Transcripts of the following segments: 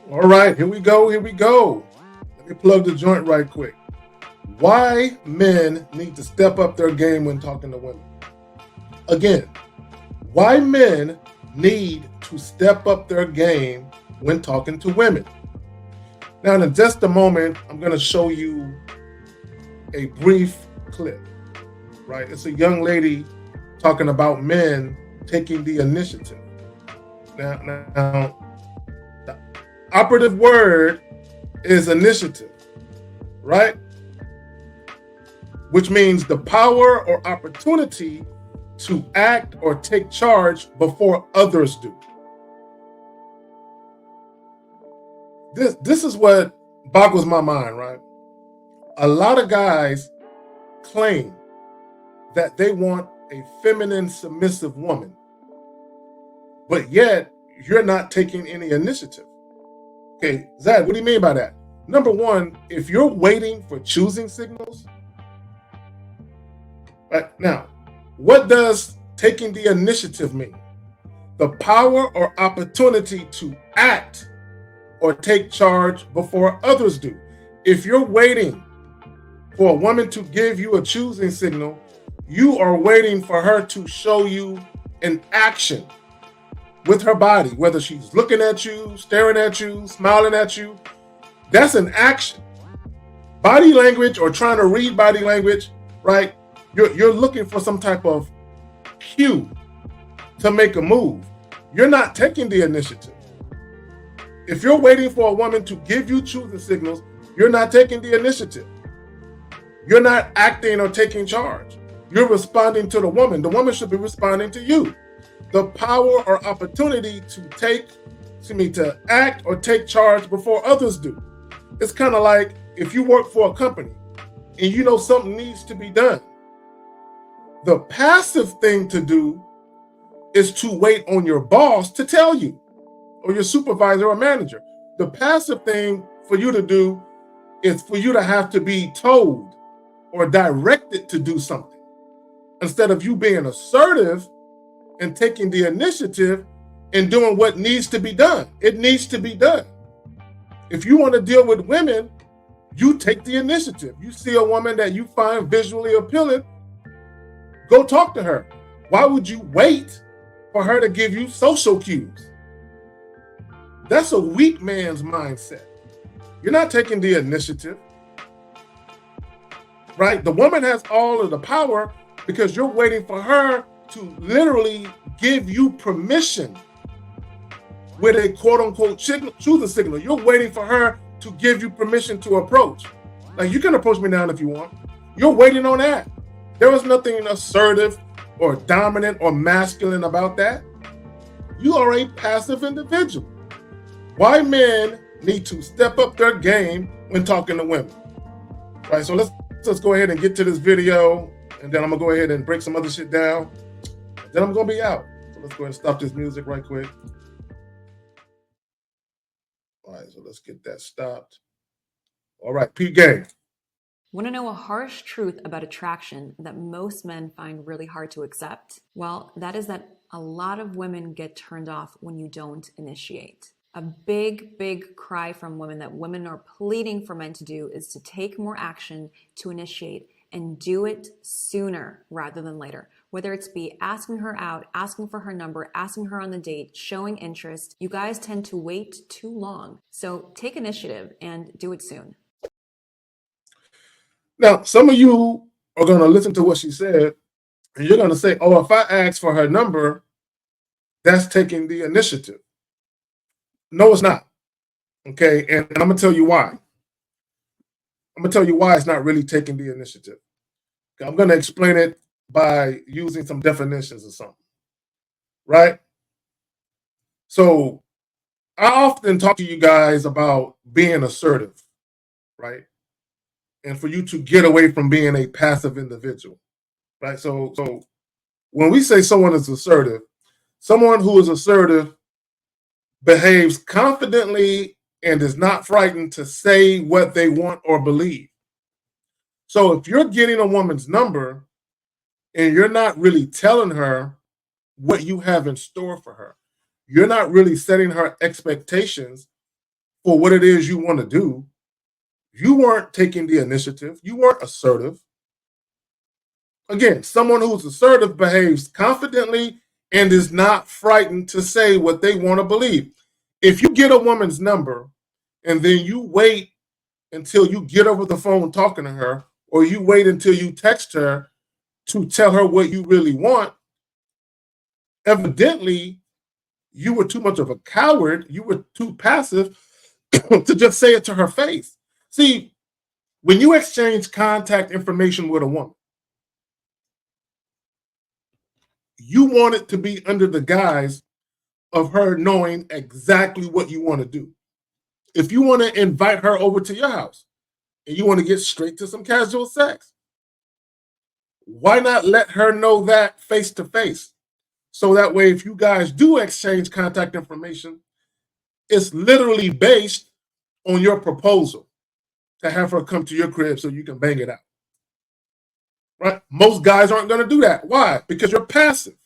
All right, here we go. Here we go. Let me plug the joint right quick. Why men need to step up their game when talking to women. Again, why men need to step up their game when talking to women. Now, in just a moment, I'm going to show you a brief clip, right? It's a young lady talking about men taking the initiative. Now the operative word is initiative, right? Which means the power or opportunity to act or take charge before others do. This is what boggles my mind, right? A lot of guys claim that they want a feminine, submissive woman, but yet you're not taking any initiative. Okay, Zad, what do you mean by that? Number one, if you're waiting for choosing signals, right now, what does taking the initiative mean? The power or opportunity to act or take charge before others do. If you're waiting for a woman to give you a choosing signal, you are waiting for her to show you an action with her body, whether she's looking at you, staring at you, smiling at you. That's an action. Body language or trying to read body language, right? You're looking for some type of cue to make a move. You're not taking the initiative. If you're waiting for a woman to give you choosing signals, you're not taking the initiative. You're not acting or taking charge. You're responding to the woman. The woman should be responding to you. The power or opportunity to act or take charge before others do. It's kind of like if you work for a company and you know something needs to be done. The passive thing to do is to wait on your boss to tell you, or your supervisor or manager. The passive thing for you to do is for you to have to be told or directed to do something, instead of you being assertive and taking the initiative and doing what needs to be done. It needs to be done. If you want to deal with women, you take the initiative. You see a woman that you find visually appealing, go talk to her. Why would you wait for her to give you social cues? That's a weak man's mindset. You're not taking the initiative, right? The woman has all of the power because you're waiting for her to literally give you permission with a quote unquote choosing signal. You're waiting for her to give you permission to approach. Like, you can approach me now if you want. You're waiting on that. There was nothing assertive or dominant or masculine about that. You are a passive individual. Why men need to step up their game when talking to women. Right, so let's go ahead and get to this video, and then I'm gonna go ahead and break some other shit down. Then I'm gonna be out. So let's go ahead and stop this music right quick. All right, so let's get that stopped. All right, Pete Gang. Want to know a harsh truth about attraction that most men find really hard to accept? Well, that is that a lot of women get turned off when you don't initiate. A big, big cry from women that women are pleading for men to do is to take more action, to initiate, and do it sooner rather than later. Whether it's be asking her out, asking for her number, asking her on the date, showing interest, you guys tend to wait too long. So take initiative and do it soon. Now, some of you are going to listen to what she said, and you're going to say, oh, if I ask for her number, that's taking the initiative. No, it's not. Okay, and I'm going to tell you why. I'm going to tell you why it's not really taking the initiative. Okay, I'm going to explain it by using some definitions or something, right? So I often talk to you guys about being assertive, right? And for you to get away from being a passive individual, right? So when we say someone is assertive, someone who is assertive behaves confidently and is not frightened to say what they want or believe. So if you're getting a woman's number and you're not really telling her what you have in store for her, you're not really setting her expectations for what it is you want to do. You weren't taking the initiative. You weren't assertive. Again, someone who's assertive behaves confidently and is not frightened to say what they want to believe. If you get a woman's number and then you wait until you get over the phone talking to her, or you wait until you text her to tell her what you really want, evidently you were too much of a coward. You were too passive to just say it to her face. See, when you exchange contact information with a woman, you want it to be under the guise of her knowing exactly what you want to do. If you want to invite her over to your house and you want to get straight to some casual sex, why not let her know that face to face? So that way, if you guys do exchange contact information, it's literally based on your proposal to have her come to your crib so you can bang it out. Right? Most guys aren't going to do that. Why? Because you're passive.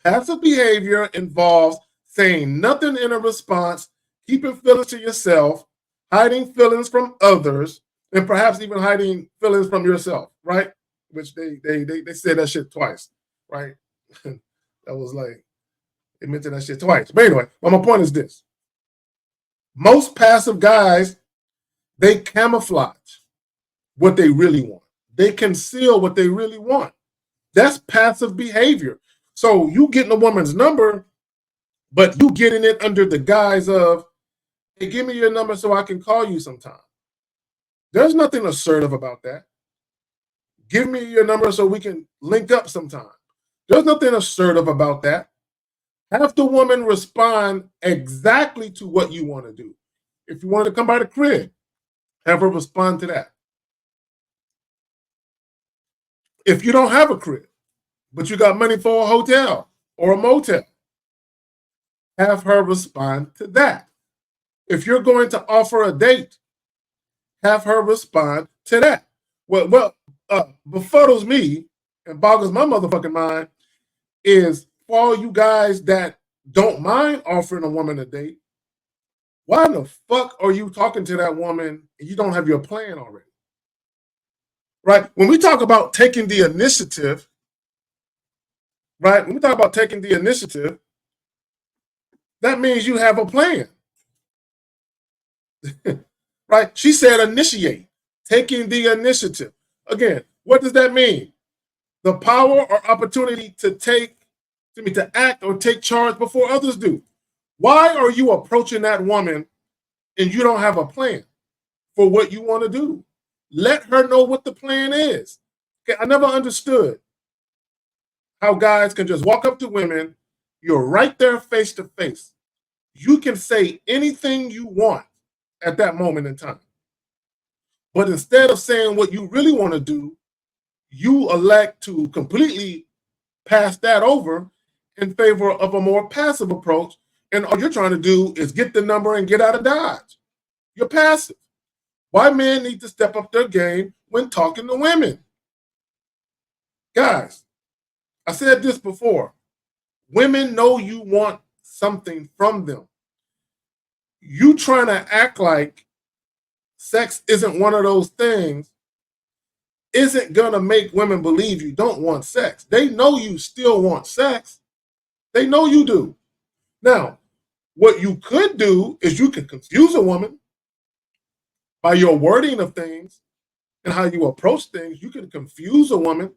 Passive behavior involves saying nothing in a response, keeping feelings to yourself, hiding feelings from others, and perhaps even hiding feelings from yourself, right? Which they said that shit twice, right? That was like, they mentioned that shit twice. But anyway, my point is this. Most passive guys, they camouflage what they really want. They conceal what they really want. That's passive behavior. So you getting a woman's number, but you getting it under the guise of, hey, give me your number so I can call you sometime. There's nothing assertive about that. Give me your number so we can link up sometime. There's nothing assertive about that. Have the woman respond exactly to what you want to do. If you want to come by the crib, have her respond to that. If you don't have a crib, but you got money for a hotel or a motel, have her respond to that. If you're going to offer a date, have her respond to that. Well, befuddles me and boggles my motherfucking mind is for all you guys that don't mind offering a woman a date, why in the fuck are you talking to that woman and you don't have your plan already? Right? When we talk about taking the initiative, right? When we talk about taking the initiative, that means you have a plan. Right? She said initiate, taking the initiative. Again, what does that mean? The power or opportunity to act or take charge before others do. Why are you approaching that woman and you don't have a plan for what you want to do? Let her know what the plan is. Okay, I never understood how guys can just walk up to women. You're right there face to face. You can say anything you want at that moment in time. But instead of saying what you really want to do, you elect to completely pass that over in favor of a more passive approach. And all you're trying to do is get the number and get out of Dodge. You're passive. Why men need to step up their game when talking to women? Guys, I said this before. Women know you want something from them. You trying to act like sex isn't one of those things isn't going to make women believe you don't want sex. They know you still want sex. They know you do. Now, what you could do is you can confuse a woman by your wording of things and how you approach things. You can confuse a woman.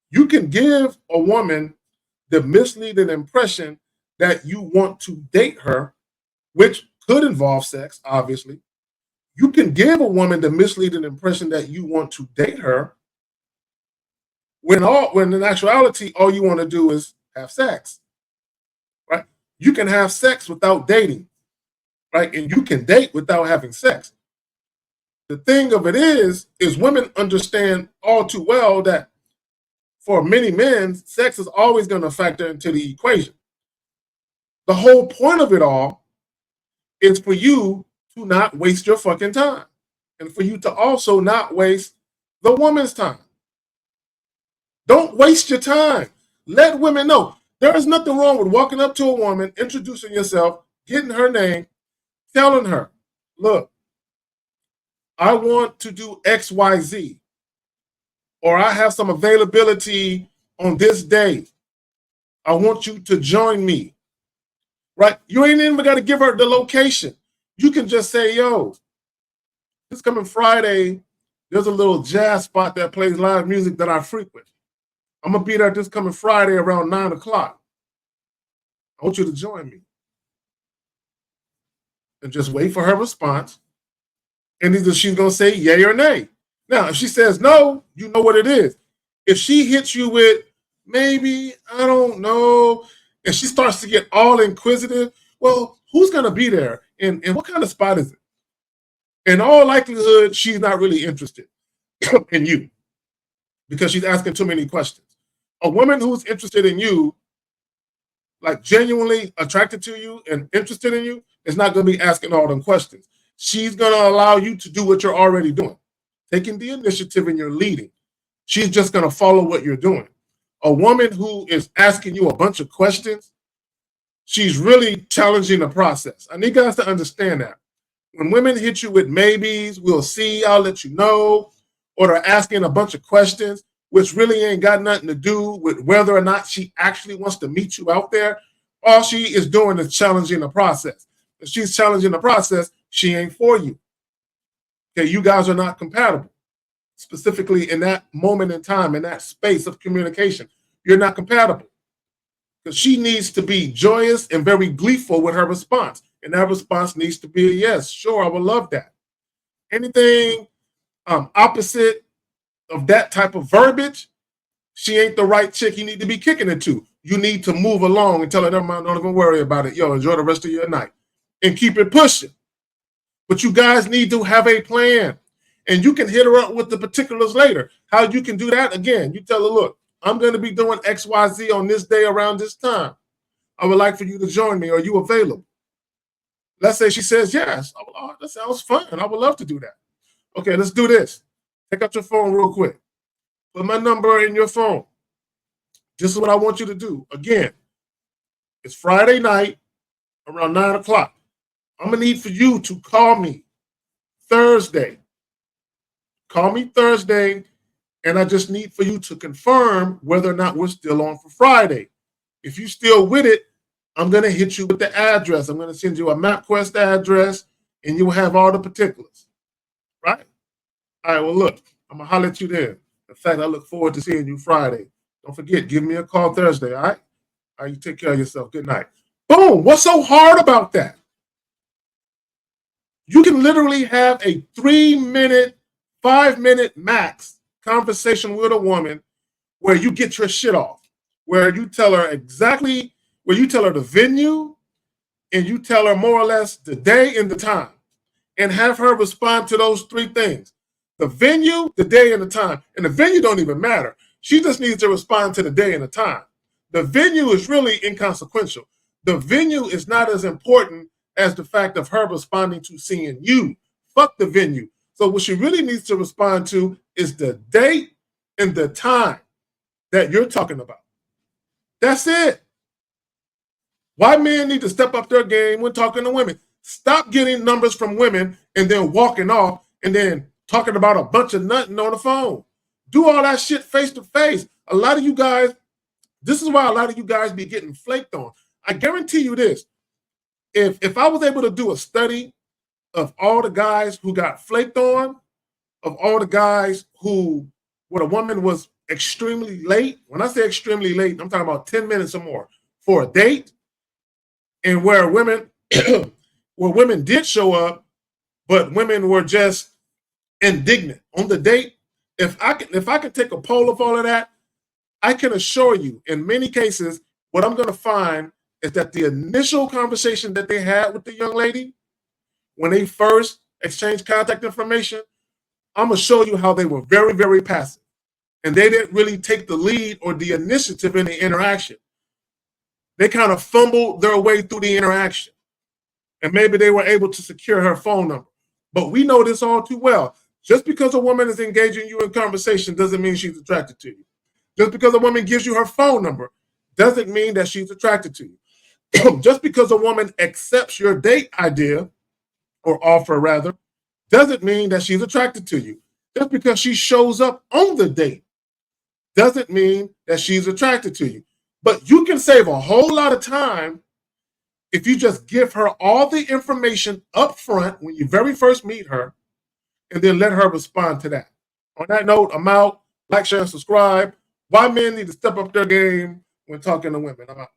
You can give a woman the misleading impression that you want to date her, which could involve sex, obviously. You can give a woman the misleading impression that you want to date her when in actuality, all you want to do is have sex, right? You can have sex without dating, right? And you can date without having sex. The thing of it is women understand all too well that for many men, sex is always going to factor into the equation. The whole point of it all is for you to not waste your fucking time and for you to also not waste the woman's time. Don't waste your time. Let women know. There is nothing wrong with walking up to a woman, introducing yourself, getting her name, telling her, look, I want to do XYZ, or I have some availability on this day. I want you to join me. Right? You ain't even got to give her the location. You can just say, yo, this coming Friday, there's a little jazz spot that plays live music that I frequent. I'm going to be there this coming Friday around 9 o'clock. I want you to join me. And just wait for her response. And either she's going to say yay or nay. Now, if she says no, you know what it is. If she hits you with maybe, I don't know, and she starts to get all inquisitive, well, who's going to be there? And what kind of spot is it? In all likelihood, she's not really interested in you because she's asking too many questions. A woman who's interested in you, like genuinely attracted to you and interested in you, is not going to be asking all them questions. She's going to allow you to do what you're already doing, taking the initiative and you're leading. She's just going to follow what you're doing. A woman who is asking you a bunch of questions, she's really challenging the process. I need guys to understand that. When women hit you with maybes, we'll see, I'll let you know, or they're asking a bunch of questions, which really ain't got nothing to do with whether or not she actually wants to meet you out there, all she is doing is challenging the process. If she's challenging the process, she ain't for you. Okay, you guys are not compatible. Specifically in that moment in time, in that space of communication, you're not compatible. Because she needs to be joyous and very gleeful with her response. And that response needs to be a yes. Sure, I would love that. Anything opposite of that type of verbiage, she ain't the right chick you need to be kicking it to. You need to move along and tell her, never mind, don't even worry about it. Yo, enjoy the rest of your night. And keep it pushing. But you guys need to have a plan. And you can hit her up with the particulars later. How you can do that, again, you tell her, look, I'm going to be doing XYZ on this day around this time. I would like for you to join me. Are you available? Let's say she says yes. Oh, that sounds fun. I would love to do that. Okay, let's do this. Take out your phone real quick. Put my number in your phone. This is what I want you to do. Again, it's Friday night around 9 o'clock. I'm going to need for you to call me Thursday. Call me Thursday, and I just need for you to confirm whether or not we're still on for Friday. If you're still with it, I'm going to hit you with the address. I'm going to send you a MapQuest address, and you'll have all the particulars. Right? All right, well, look, I'm going to holler at you there. In fact, I look forward to seeing you Friday. Don't forget, give me a call Thursday, all right? All right, you take care of yourself. Good night. Boom. What's so hard about that? You can literally have a 3-minute, 5-minute max conversation with a woman where you get your shit off, where you tell her exactly, where you tell her the venue and you tell her more or less the day and the time, and have her respond to those 3 things. The venue, the day, and the time. And the venue don't even matter. She just needs to respond to the day and the time. The venue is really inconsequential. The venue is not as important as the fact of her responding to seeing you. Fuck the venue. So what she really needs to respond to is the date and the time that you're talking about. That's it. Why men need to step up their game when talking to women. Stop getting numbers from women and then walking off and then talking about a bunch of nothing on the phone. Do all that shit face to face. A lot of you guys, this is why a lot of you guys be getting flaked on. I guarantee you this. If I was able to do a study of all the guys who got flaked on, of all the guys who, when a woman was extremely late, when I say extremely late, I'm talking about 10 minutes or more for a date, and where women did show up, but women were just indignant on the date. If I could take a poll of all of that, I can assure you, in many cases, what I'm going to find is that the initial conversation that they had with the young lady, when they first exchanged contact information, I'm going to show you how they were very, very passive. And they didn't really take the lead or the initiative in the interaction. They kind of fumbled their way through the interaction. And maybe they were able to secure her phone number. But we know this all too well. Just because a woman is engaging you in conversation doesn't mean she's attracted to you. Just because a woman gives you her phone number doesn't mean that she's attracted to you. Just because a woman accepts your date idea or offer rather, doesn't mean that she's attracted to you. Just because she shows up on the date doesn't mean that she's attracted to you. But you can save a whole lot of time if you just give her all the information up front when you very first meet her, and then let her respond to that. On that note, I'm out. Like, share, and subscribe. Why men need to step up their game when talking to women. I'm out.